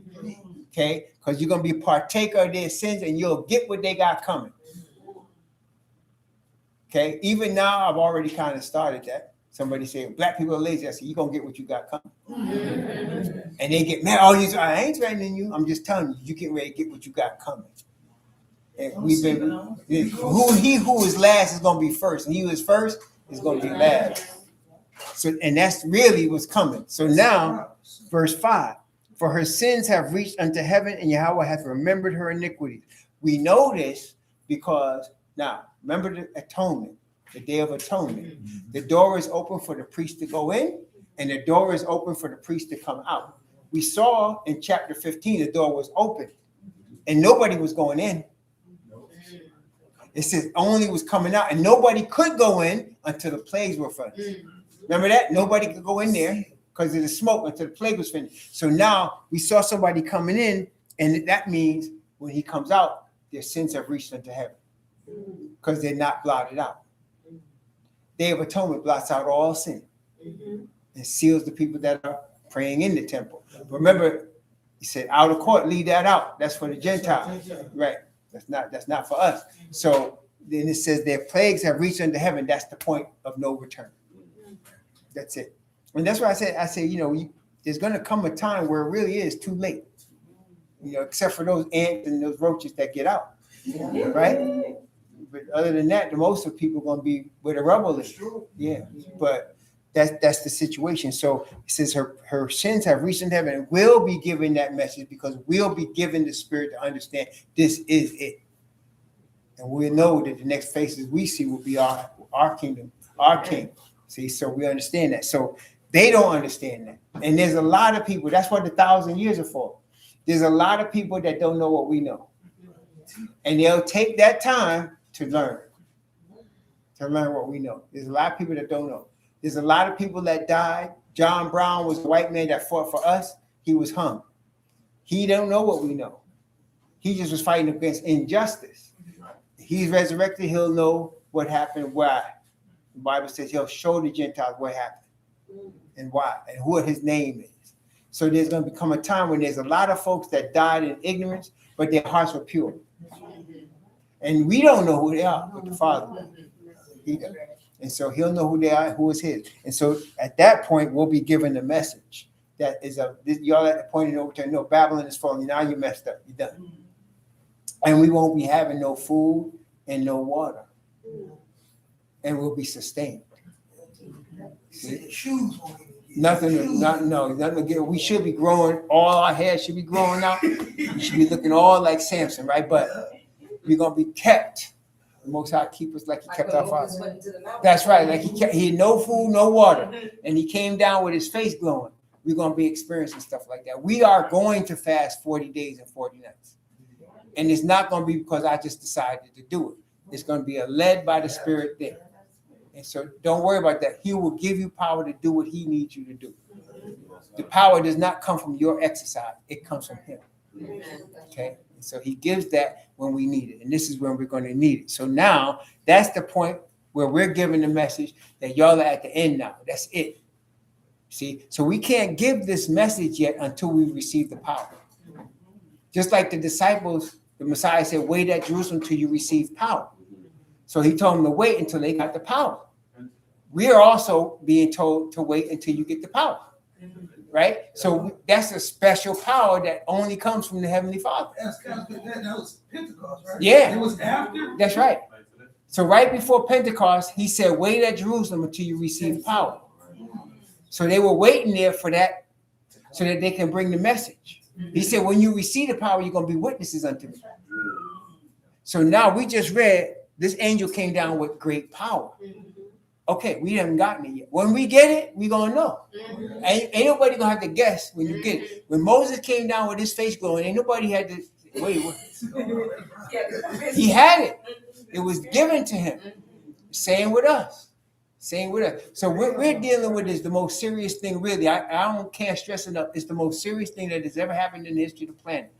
Okay? Because you're going to be partaker of their sins and you'll get what they got coming. Okay? Even now, I've already kind of started that. Somebody said, black people are lazy. I said, you're going to get what you got coming. And they get mad. Oh, I ain't threatening you. I'm just telling you, you get ready to get what you got coming. And we've been, he who is last is going to be first. And he who is first is going to be last. So, and that's really what's coming. So now, verse 5. For her sins have reached unto heaven, and Yahweh hath remembered her iniquities. We know this because, now, remember the atonement. The Day of Atonement. The door is open for the priest to go in, and the door is open for the priest to come out. We saw in chapter 15, the door was open, and nobody was going in. It says only was coming out, and nobody could go in until the plagues were finished. Remember that? Nobody could go in there because of the smoke until the plague was finished. So now we saw somebody coming in, and that means when he comes out, their sins have reached unto heaven because they're not blotted out. Day of Atonement blots out all sin and seals the people that are praying in the temple. Remember, he said, out of court, leave that out. That's for the Gentiles. Right. That's not for us. So then it says their plagues have reached unto heaven. That's the point of no return. That's it. And that's why I say, there's going to come a time where it really is too late. Except for those ants and those roaches that get out. Right? But other than that, the most of people are going to be where the rubble is. Yeah, but that's the situation. So it says her sins have reached in heaven and will be given that message because we'll be given the Spirit to understand this is it. And we'll know that the next faces we see will be our kingdom, our king. See, so we understand that. So they don't understand that. And there's a lot of people, that's what the 1,000 years are for. There's a lot of people that don't know what we know. And they'll take that time to learn what we know. There's a lot of people that don't know. There's a lot of people that died. John Brown was a white man that fought for us. He was hung. He don't know what we know. He just was fighting against injustice. He's resurrected. He'll know what happened, why. The Bible says he'll show the Gentiles what happened and why and who his name is. So there's going to become a time when there's a lot of folks that died in ignorance, but their hearts were pure. And we don't know who they are, but the Father, he does. And so he'll know who they are, who is his. And so at that point, we'll be given the message that is y'all at the point in overturn. No, Babylon is falling. Now you messed up. You're done. And we won't be having no food and no water. And we'll be sustained. Nothing again. We should be growing. All our hair should be growing out. We should be looking all like Samson, right? But we're gonna be kept. The Most High keep us like He kept our fathers. That's right. Like He had no food, no water, and He came down with His face glowing. We're gonna be experiencing stuff like that. We are going to fast 40 days and 40 nights, and it's not gonna be because I just decided to do it. It's gonna be a led by the Spirit thing. And so don't worry about that. He will give you power to do what He needs you to do. The power does not come from your exercise. It comes from Him. Okay? And so He gives that when we need it. And this is when we're going to need it. So now that's the point where we're giving the message that y'all are at the end now. That's it. See? So we can't give this message yet until we receive the power. Just like the disciples, the Messiah said, wait at Jerusalem till you receive power. So He told them to wait until they got the power. We are also being told to wait until you get the power, right? So that's a special power that only comes from the Heavenly Father. That was Pentecost, right? Yeah. It was after? That's right. So right before Pentecost, He said, wait at Jerusalem until you receive power. So they were waiting there for that so that they can bring the message. He said, when you receive the power, you're going to be witnesses unto me. So now we just read, this angel came down with great power. Okay, we haven't gotten it yet. When we get it, we're going to know. Ain't nobody going to have to guess when you get it. When Moses came down with his face glowing, ain't nobody had to, wait. He had it. It was given to him. Same with us. Same with us. So what we're dealing with is the most serious thing, really. Can't stress enough. It's the most serious thing that has ever happened in the history of the planet.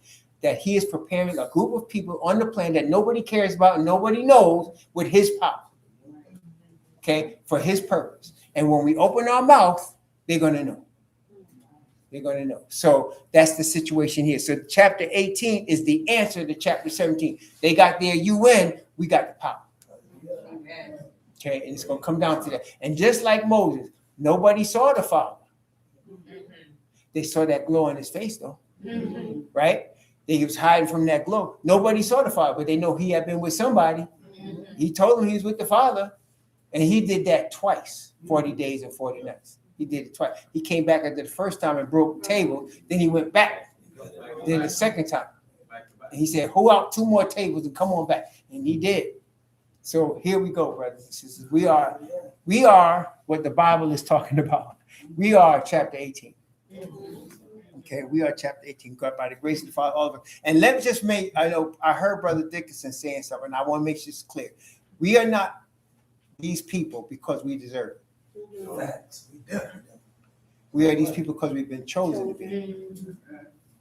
That he is preparing a group of people on the planet that nobody cares about and nobody knows with his power. Okay, for his purpose. And when we open our mouth, they're going to know. They're going to know. So that's the situation here. So chapter 18 is the answer to chapter 17. They got their UN, we got the power. Okay, and it's going to come down to that. And just like Moses, nobody saw the Father. They saw that glow on his face, though. Right? He was hiding from that glow. Nobody saw the Father, but they know he had been with somebody. He told them he was with the Father. And he did that twice, 40 days and 40 nights. He did it twice. He came back after the first time and broke the table. Then he went back. Then the second time. And he said, hold out 2 more tables and come on back. And he did. So here we go, brothers and sisters. We are what the Bible is talking about. We are chapter 18. Okay, we are chapter 18. God, by the grace of the Father, all of us. And let me just make, I heard Brother Dickinson saying something, and I want to make this clear. We are not these people because we deserve it. Facts. We are these people because we've been chosen to be.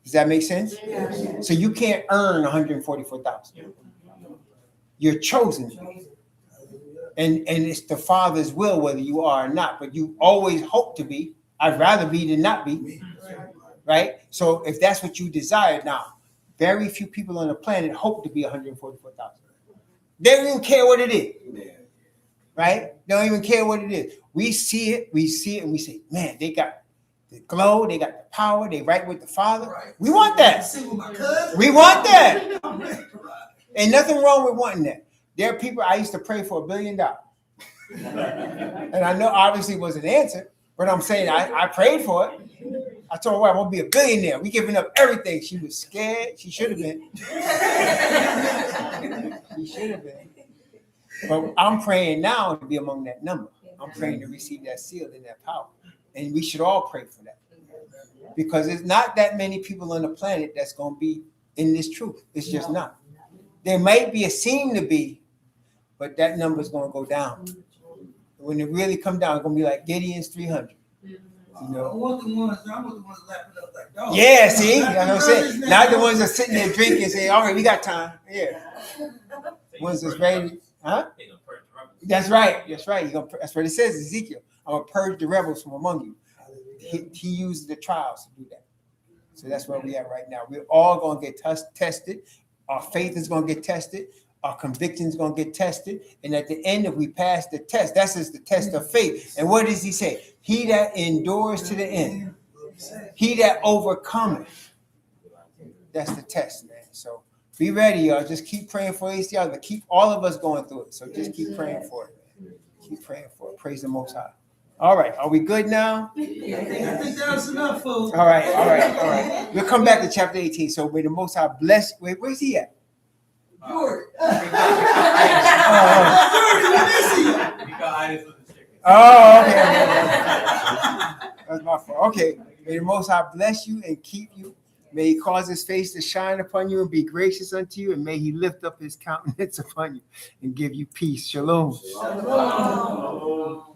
Does that make sense? Yeah. So you can't earn 144,000. You're chosen. And it's the Father's will whether you are or not, but you always hope to be. I'd rather be than not be. Right? So if that's what you desire now, very few people on the planet hope to be 144,000. They don't even care what it is. Right? They don't even care what it is. We see it, and we say, man, they got the glow, they got the power, they right with the Father. Right. We want that. We want that. Ain't nothing wrong with wanting that. There are people, I used to pray for $1 billion. And I know obviously it wasn't answered, but I'm saying I prayed for it. I told her, well, I'm going to be a billionaire. We giving up everything. She was scared. She should have been. She should have been. But I'm praying now to be among that number. I'm praying to receive that seal and that power. And we should all pray for that. Because there's not that many people on the planet that's going to be in this truth. It's just not. There might be, seem to be, but that number is going to go down. When it really come down, it's going to be like Gideon's 300. You know? I want the ones lapping up like dogs. Yeah, see? That's what I'm saying. Not the ones that are sitting there drinking and saying, all right, we got time. Yeah. Ones that's ready. Huh? That's right. That's right. That's what it says, Ezekiel. I'm going to purge the rebels from among you. He used the trials to do that. So that's where we are right now. We're all going to get tested. Our faith is going to get tested. Our conviction is going to get tested. And at the end, if we pass the test, that's just the test of faith. And what does he say? He that endures to the end. He that overcometh. That's the test, man. So be ready, y'all. Just keep praying for ACL, but keep all of us going through it. So just keep praying for it. Keep praying for it. Praise the Most High. All right. Are we good now? I think that was enough, folks. All right. We'll come back to chapter 18. So may the Most High bless. Wait, where's he at? George. Oh, okay. That's my fault. Okay. May the Most High bless you and keep you. May he cause his face to shine upon you and be gracious unto you. And may he lift up his countenance upon you and give you peace. Shalom. Shalom.